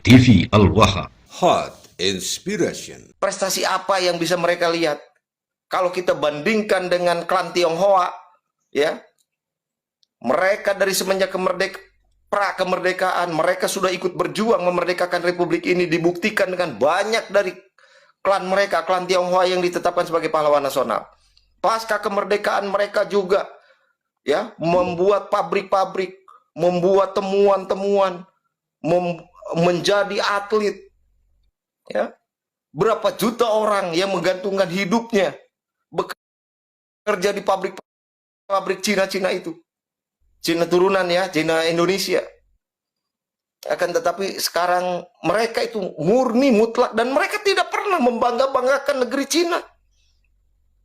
TV Al-Waha. Hot Inspiration. Prestasi apa yang bisa mereka lihat? Kalau kita bandingkan dengan klan Tionghoa, ya, mereka dari semenjak pra-kemerdekaan, mereka sudah ikut berjuang memerdekakan republik ini, dibuktikan dengan banyak dari klan mereka, klan Tionghoa yang ditetapkan sebagai pahlawan nasional. Pasca kemerdekaan mereka juga, ya, membuat pabrik-pabrik, membuat temuan-temuan, menjadi atlet, ya. Berapa juta orang yang menggantungkan hidupnya bekerja di pabrik Cina-Cina itu. Cina turunan, ya, Cina Indonesia. Akan tetapi sekarang mereka itu murni mutlak dan mereka tidak pernah membangga-banggakan negeri Cina.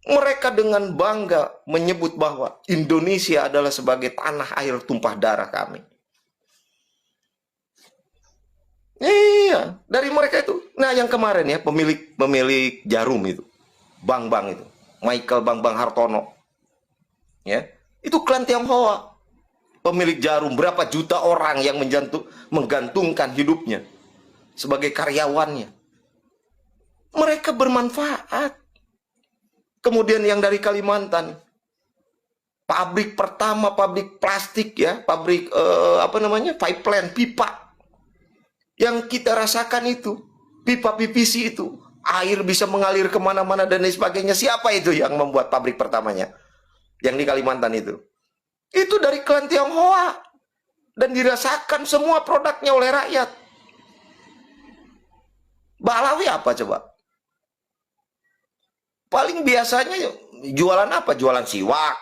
Mereka dengan bangga menyebut bahwa Indonesia adalah sebagai tanah air tumpah darah kami. Iya, dari mereka itu. Nah, yang kemarin, ya, pemilik Jarum itu, Bang itu, Michael Bang Hartono, ya, itu klan Tionghoa. Pemilik Jarum, berapa juta orang yang menggantungkan hidupnya sebagai karyawannya. Mereka bermanfaat. Kemudian yang dari Kalimantan, pabrik pertama, pabrik plastik, ya, pabrik pipeline, pipa. Yang kita rasakan itu, pipa PVC itu, air bisa mengalir kemana-mana dan lain sebagainya. Siapa itu yang membuat pabrik pertamanya? Yang di Kalimantan itu. Itu dari klan Tionghoa. Dan dirasakan semua produknya oleh rakyat. Balawi apa coba? Paling biasanya jualan apa? Jualan siwak.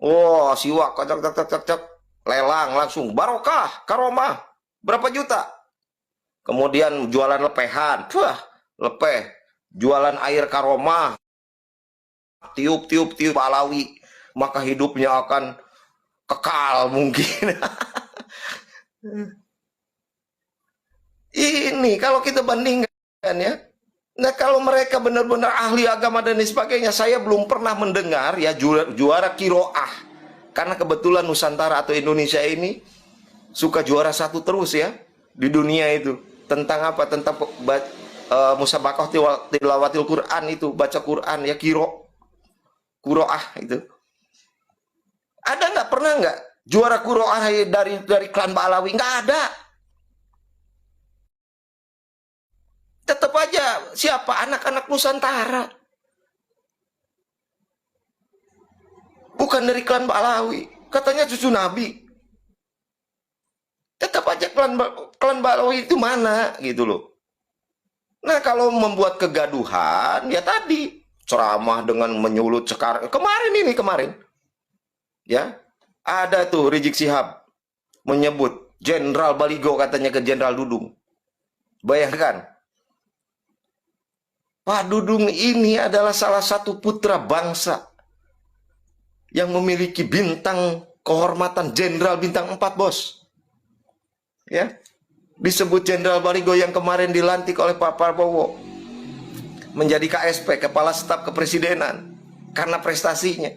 Oh, siwak, cek, lelang langsung. Barokah, karomah. Berapa juta? Kemudian jualan lepehan. Wah, lepeh. Jualan air karomah. Tiup Balawi. Maka hidupnya akan kekal mungkin. Ini kalau kita bandingkan, ya. Nah, kalau mereka benar-benar ahli agama dan lain sebagainya, saya belum pernah mendengar, ya, juara kiroah. Karena kebetulan Nusantara atau Indonesia ini suka juara satu terus, ya, di dunia itu. Tentang apa? Tentang musabaqah tilawatil Quran itu, baca Quran, ya, kiroah itu. Ada nggak, pernah nggak juara kiroah dari klan Balawi? Nggak ada. Tetap aja siapa? Anak-anak Nusantara. Bukan dari klan Balawi. Katanya cucu Nabi. Tetap aja klan Balawi itu mana gitu loh. Nah, kalau membuat kegaduhan, ya tadi ceramah dengan menyulut sekarang. Kemarin. Ya. Ada tuh Rizik Syihab menyebut Jenderal Baligo katanya ke Jenderal Dudung. Bayangkan. Pak Dudung ini adalah salah satu putra bangsa yang memiliki bintang kehormatan Jenderal bintang 4, bos. Ya, disebut Jenderal Baligo yang kemarin dilantik oleh Pak Prabowo menjadi KSP, Kepala Staf Kepresidenan, karena prestasinya.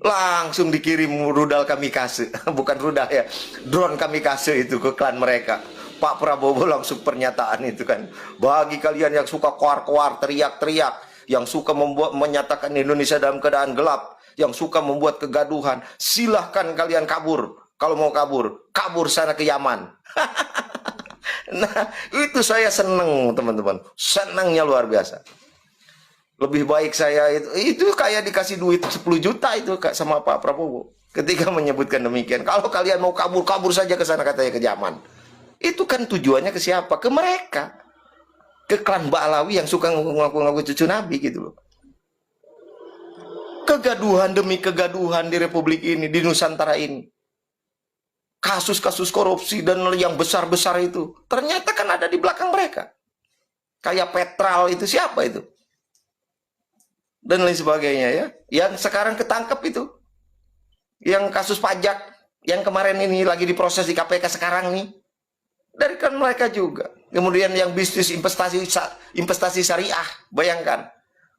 Langsung dikirim rudal kamikaze, bukan rudal, ya, drone kamikaze itu ke klan mereka. Pak Prabowo langsung pernyataan itu kan, bagi kalian yang suka koar-koar, teriak-teriak, yang suka menyatakan Indonesia dalam keadaan gelap, yang suka membuat kegaduhan, silahkan kalian kabur. Kalau mau kabur sana ke Yaman. Nah, itu saya seneng, teman-teman, senangnya luar biasa. Lebih baik saya itu kayak dikasih duit 10 juta itu sama Pak Prabowo ketika menyebutkan demikian. Kalau kalian mau kabur saja ke sana, katanya, ke Yaman. Itu kan tujuannya ke siapa? Ke mereka. Ke klan Balawi yang suka ngaku-ngaku cucu Nabi gitu loh. Kegaduhan demi kegaduhan di Republik ini, di Nusantara ini. Kasus-kasus korupsi dan yang besar-besar itu. Ternyata kan ada di belakang mereka. Kayak Petral itu, siapa itu? Dan lain sebagainya, ya. Yang sekarang ketangkep itu. Yang kasus pajak. Yang kemarin ini lagi diproses di KPK sekarang nih. Dari kan mereka juga. Kemudian yang bisnis investasi syariah, bayangkan,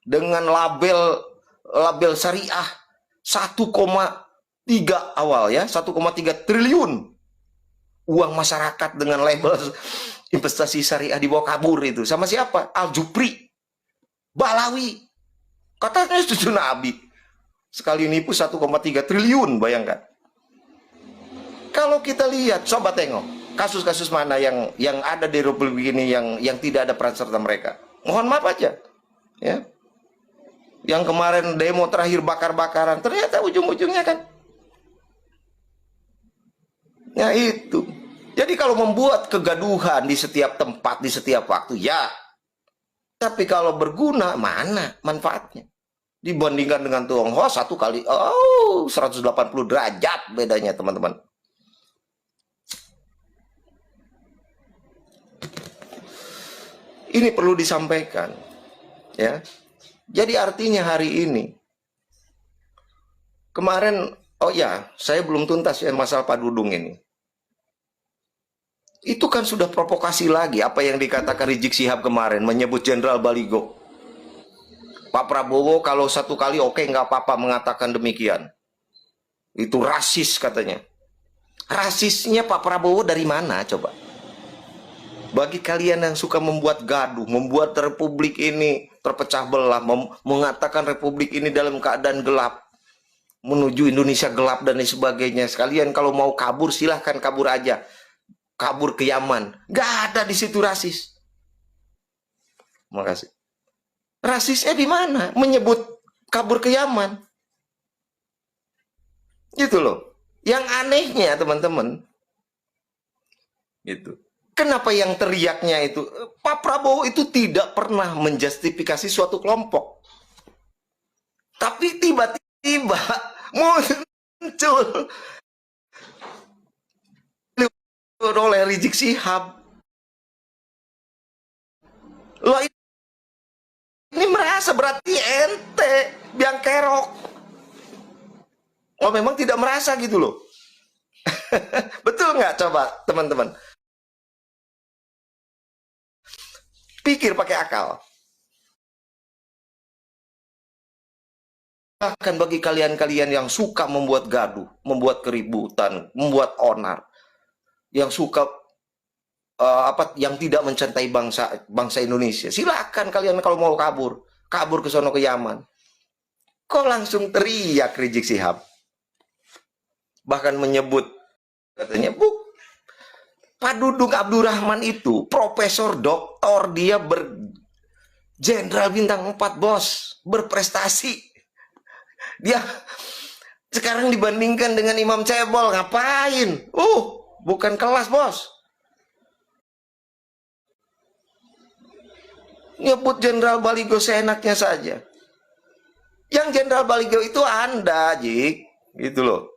dengan label syariah 1,3 awal, ya, 1,3 triliun uang masyarakat dengan label investasi syariah dibawa kabur itu. Sama siapa? Al-Jupri, Balawi. Katanya cucu Nabi. Sekali nipu 1,3 triliun, bayangkan. Kalau kita lihat, coba tengok kasus-kasus mana yang ada di Republik ini yang tidak ada peran serta mereka. Mohon maaf aja, ya. Yang kemarin demo terakhir bakar-bakaran, ternyata ujung-ujungnya kan, ya itu. Jadi kalau membuat kegaduhan di setiap tempat, di setiap waktu, ya. Tapi kalau berguna, mana manfaatnya? Dibandingkan dengan Tionghoa, 180 derajat bedanya, teman-teman. Ini perlu disampaikan, ya. Jadi artinya hari ini, kemarin, oh ya, saya belum tuntas ya masalah Pak Dudung ini. Itu kan sudah provokasi lagi apa yang dikatakan Rizik Syihab kemarin, menyebut Jenderal Baligo. Pak Prabowo kalau satu kali oke, nggak apa-apa mengatakan demikian. Itu rasis katanya. Rasisnya Pak Prabowo dari mana coba? Bagi kalian yang suka membuat gaduh, membuat republik ini terpecah belah, mengatakan republik ini dalam keadaan gelap, menuju Indonesia gelap dan lain sebagainya. Sekalian kalau mau kabur, silahkan kabur aja. Kabur ke Yaman. Gak ada di situ rasis. Makasih. Rasisnya di mana? Menyebut kabur ke Yaman. Gitu loh. Yang anehnya teman-teman, gitu. Kenapa yang teriaknya itu, Pak Prabowo itu tidak pernah menjustifikasi suatu kelompok. Tapi tiba-tiba muncul oleh Rizik Syihab. Loh, ini merasa berarti ente biang kerok. Oh, memang tidak merasa gitu loh. Betul nggak coba teman-teman? Pikir pakai akal. Bahkan bagi kalian-kalian yang suka membuat gaduh, membuat keributan, membuat onar, yang suka yang tidak mencintai bangsa Indonesia, silakan kalian kalau mau kabur ke sono ke Yaman. Kok langsung teriak Rizik Syihab? Bahkan menyebut, katanya, Pak Dudung Abdurrahman itu profesor doktor, dia jenderal bintang 4 bos, berprestasi. Dia sekarang dibandingkan dengan Imam Cebol, ngapain? Bukan kelas bos. Nyebut Jenderal Baligo seenaknya saja. Yang Jenderal Baligo itu Anda, Jik, gitu loh.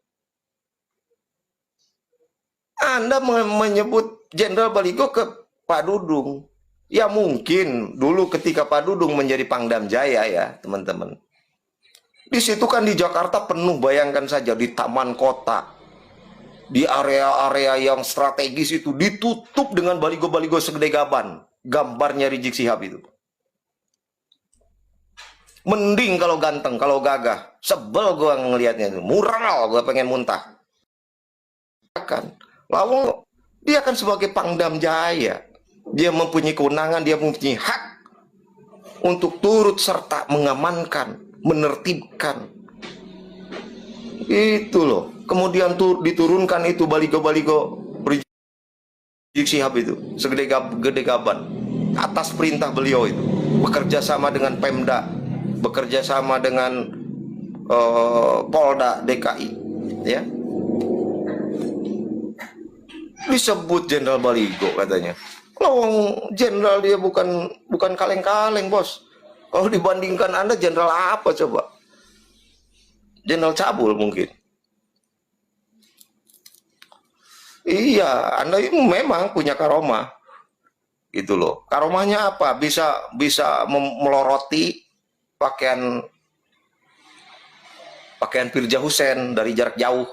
Anda menyebut Jenderal Baligo ke Pak Dudung. Ya mungkin dulu ketika Pak Dudung menjadi Pangdam Jaya ya teman-teman. Di situ kan di Jakarta penuh, bayangkan saja di taman kota. Di area-area yang strategis itu ditutup dengan baligo-baligo segede gaban. Gambarnya Rizik Syihab itu. Mending kalau ganteng, kalau gagah. Sebel gue ngelihatnya itu. Mural gue pengen muntah. Kan. Lalu dia kan sebagai Pangdam Jaya, dia mempunyai kewenangan, dia mempunyai hak untuk turut serta mengamankan, menertibkan. Itu loh. Kemudian diturunkan itu baligo-baligo Rizik Syihab itu segede gaban atas perintah beliau itu, bekerja sama dengan Pemda, bekerja sama dengan Polda DKI, ya. Disebut Jenderal Baligo katanya. Kalau jenderal dia bukan kaleng-kaleng, bos. Kalau dibandingkan Anda jenderal apa coba? Jenderal cabul mungkin. Iya, Anda itu memang punya karomah. Gitu loh. Karomahnya apa? Bisa meloroti pakaian Firza Hussein dari jarak jauh.